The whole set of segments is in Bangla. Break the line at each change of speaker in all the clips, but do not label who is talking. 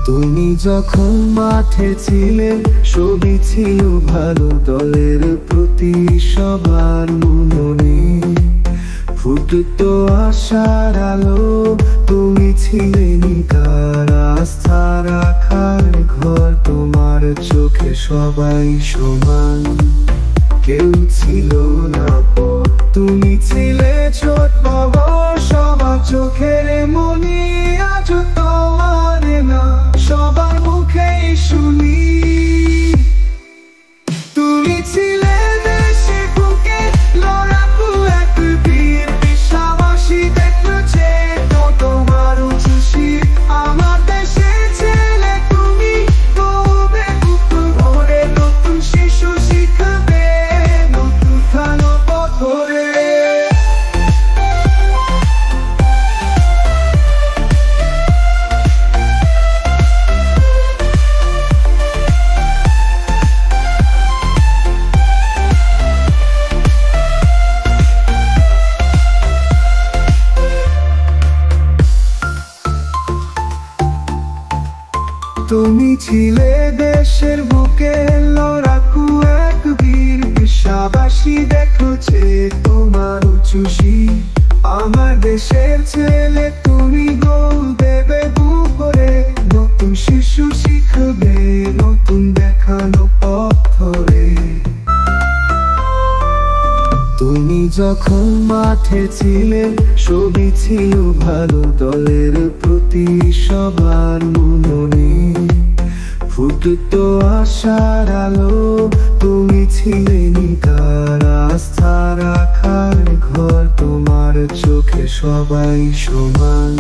তুমি যখন মাঠে ছিলে সবই ছিল ভালো, দলের প্রতি সবার মননে ফুটতো আশার আলো। তুমি ছিলে নিতার আস্থা রাখার ঘর, তোমার চোখে সবাই সমান, কেউ ছিল না পর। তুমি ছিলে ছোট বড় সবার চোখের মনি, আজ তোমার না সবার মুখেই শুনি। তুমি ছিলে দেশের বুকে লড়াকু এক বীর, বিশ্বাসী দেখছে তো তোমার উঁচু শির। আমার দেশের ছেলে তুমি, গর্বে বুক ভরে নতুন শিশু শিখাবে নতুন খালো পথরে। তুমি ছিলে দেশের বুকে লড়াকু এক বীর, বিশ্বাসী দেখছে তোমার উঁচু শির। আমার দেশের ছেলে তুমি, গোল দেবে বুকরে নতুন শিশু শিখবে নতুন দেখানো পথ ধরে। তুমি যখন মাঠে ছিলে সবই ছিল ভালো, দলের প্রতি সবার মননে ফুটতো আশার আলো। তুমি ছিলে নিতার আস্থা রাখার ঘর, তোমার চোখে সবাই সমান,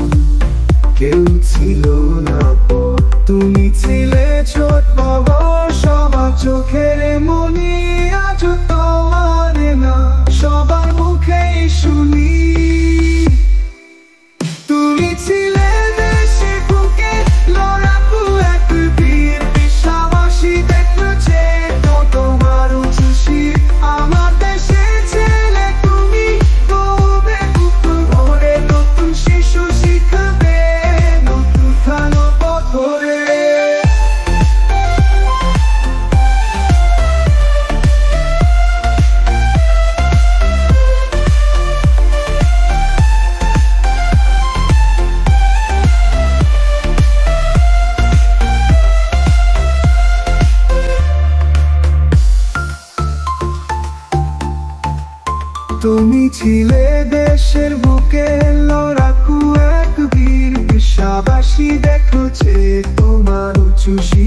কেউ ছিল না পর। তুমি ছিলে ছোট বড় সবার চোখের মনি, আজ তোমার না সবার মুখেই শুনি। তুমি ছিলে দেশের বুকে লড়াকু এক বীর, বিশ্বাসী দেখছে তো তোমার উঁচু শির। আমার দেশের ছেলে তুমি, গর্বে বুক ভরে নতুন শিশু শিখাবে নতুন খালো পথরে। তুমি ছিলে দেশের বুকে লড়াকু এক বীর, বিশ্বাসী দেখছে তোমার উঁচু শির।